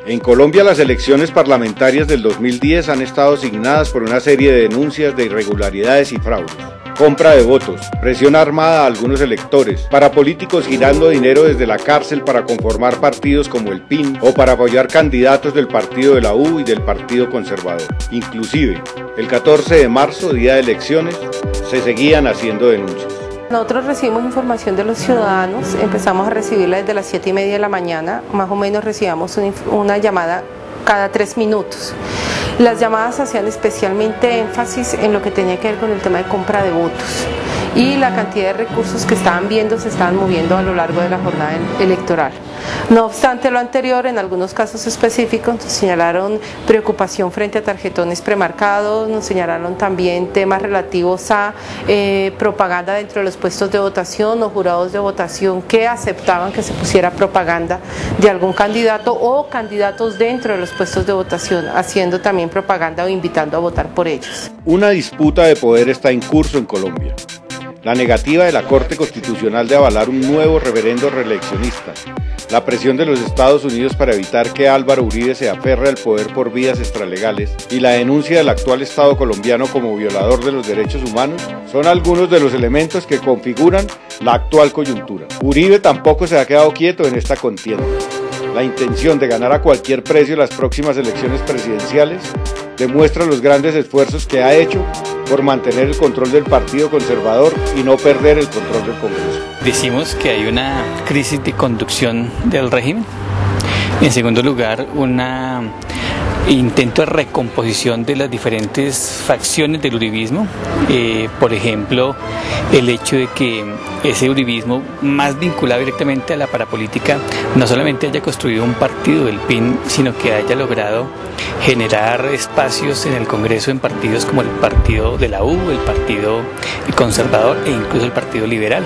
En Colombia, las elecciones parlamentarias del 2010 han estado signadas por una serie de denuncias de irregularidades y fraudes. Compra de votos, presión armada a algunos electores, para políticos girando dinero desde la cárcel para conformar partidos como el PIN o para apoyar candidatos del partido de la U y del Partido Conservador. Inclusive, el 14 de marzo, día de elecciones, se seguían haciendo denuncias. Nosotros recibimos información de los ciudadanos, empezamos a recibirla desde las 7:30 de la mañana, más o menos recibíamos una llamada cada 3 minutos. Las llamadas hacían especialmente énfasis en lo que tenía que ver con el tema de compra de votos y la cantidad de recursos que se estaban moviendo a lo largo de la jornada electoral. No obstante lo anterior, en algunos casos específicos nos señalaron preocupación frente a tarjetones premarcados, nos señalaron también temas relativos a propaganda dentro de los puestos de votación o jurados de votación que aceptaban que se pusiera propaganda de algún candidato o candidatos dentro de los puestos de votación, haciendo también propaganda o invitando a votar por ellos. Una disputa de poder está en curso en Colombia. La negativa de la Corte Constitucional de avalar un nuevo referendo reeleccionista, la presión de los Estados Unidos para evitar que Álvaro Uribe se aferre al poder por vías extralegales y la denuncia del actual Estado colombiano como violador de los derechos humanos son algunos de los elementos que configuran la actual coyuntura. Uribe tampoco se ha quedado quieto en esta contienda. La intención de ganar a cualquier precio las próximas elecciones presidenciales demuestra los grandes esfuerzos que ha hecho por mantener el control del Partido Conservador y no perder el control del Congreso. Decimos que hay una crisis de conducción del régimen. En segundo lugar, un intento de recomposición de las diferentes facciones del uribismo. Por ejemplo, el hecho de que ese uribismo, más vinculado directamente a la parapolítica, no solamente haya construido un partido del PIN, sino que haya logrado generar espacios en el Congreso en partidos como el partido de la U, el Partido Conservador e incluso el Partido Liberal,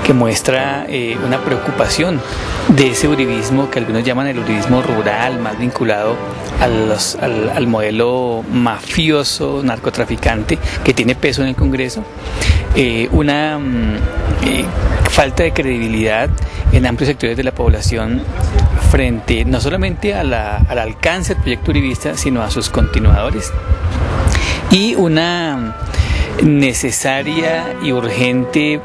que muestra una preocupación de ese uribismo que algunos llaman el uribismo rural, más vinculado al modelo mafioso, narcotraficante, que tiene peso en el Congreso, una falta de credibilidad en amplios sectores de la población frente no solamente al alcance del proyecto uribista, sino a sus continuadores, y una necesaria y urgente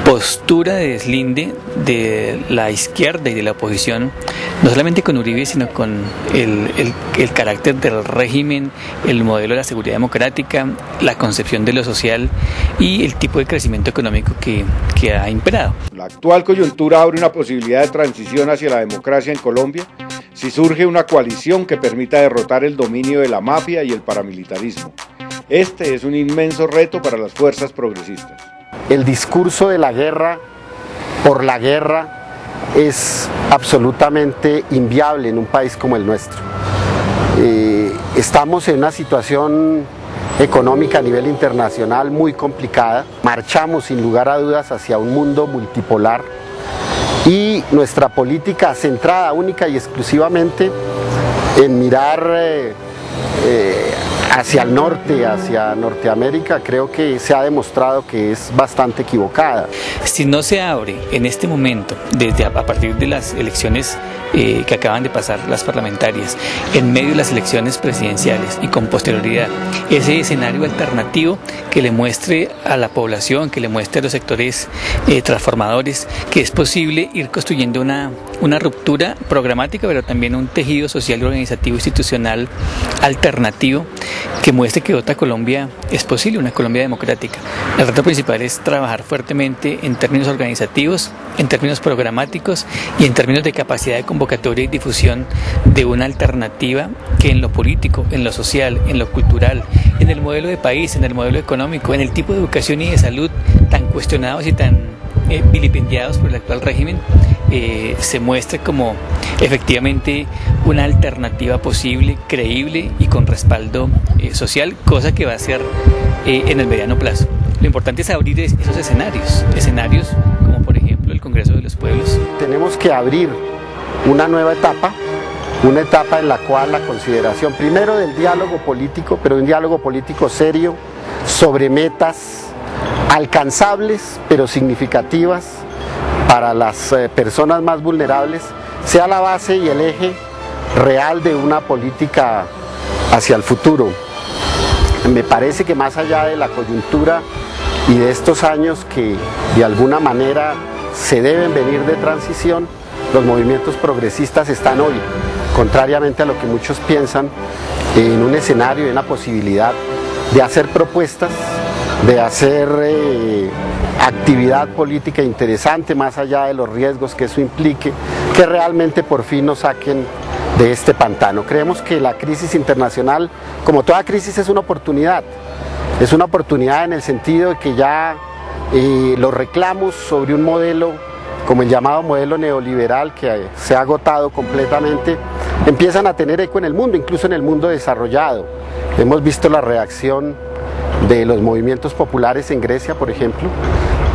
postura de deslinde de la izquierda y de la oposición, no solamente con Uribe, sino con el carácter del régimen, el modelo de la seguridad democrática, la concepción de lo social y el tipo de crecimiento económico que ha imperado. La actual coyuntura abre una posibilidad de transición hacia la democracia en Colombia si surge una coalición que permita derrotar el dominio de la mafia y el paramilitarismo. Este es un inmenso reto para las fuerzas progresistas. El discurso de la guerra por la guerra es absolutamente inviable en un país como el nuestro. Estamos en una situación económica a nivel internacional muy complicada. Marchamos sin lugar a dudas hacia un mundo multipolar y nuestra política centrada única y exclusivamente en mirar hacia el norte, hacia Norteamérica, creo que se ha demostrado que es bastante equivocada. Si no se abre en este momento, a partir de las elecciones que acaban de pasar, las parlamentarias, en medio de las elecciones presidenciales y con posterioridad, ese escenario alternativo que le muestre a la población, que le muestre a los sectores transformadores, que es posible ir construyendo una ruptura programática, pero también un tejido social y organizativo institucional alternativo que muestre que otra Colombia es posible, una Colombia democrática. El reto principal es trabajar fuertemente en términos organizativos, en términos programáticos y en términos de capacidad de convocatoria y difusión de una alternativa que en lo político, en lo social, en lo cultural, en el modelo de país, en el modelo económico, en el tipo de educación y de salud tan cuestionados y tan vilipendiados por el actual régimen, se muestre como efectivamente una alternativa posible, creíble y con respaldo social, cosa que va a ser en el mediano plazo. Lo importante es abrir esos escenarios como por ejemplo el Congreso de los Pueblos. Tenemos que abrir una nueva etapa, una etapa en la cual la consideración primero del diálogo político, pero un diálogo político serio sobre metas alcanzables pero significativas para las personas más vulnerables, sea la base y el eje real de una política hacia el futuro. Me parece que más allá de la coyuntura y de estos años que de alguna manera se deben venir de transición, los movimientos progresistas están hoy, contrariamente a lo que muchos piensan, en un escenario, en una posibilidad de hacer propuestas, de hacer actividad política interesante más allá de los riesgos que eso implique, que realmente por fin nos saquen de este pantano. Creemos que la crisis internacional, como toda crisis, es una oportunidad. Es una oportunidad en el sentido de que ya los reclamos sobre un modelo como el llamado modelo neoliberal, que se ha agotado completamente, empiezan a tener eco en el mundo, incluso en el mundo desarrollado. Hemos visto la reacción de los movimientos populares en Grecia, por ejemplo,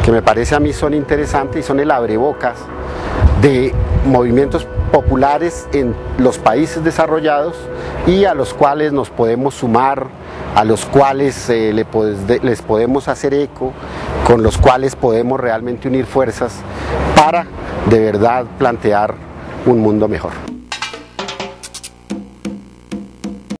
que me parece a mí son interesantes y son el abrebocas de movimientos populares en los países desarrollados y a los cuales nos podemos sumar, a los cuales les podemos hacer eco, con los cuales podemos realmente unir fuerzas para de verdad plantear un mundo mejor.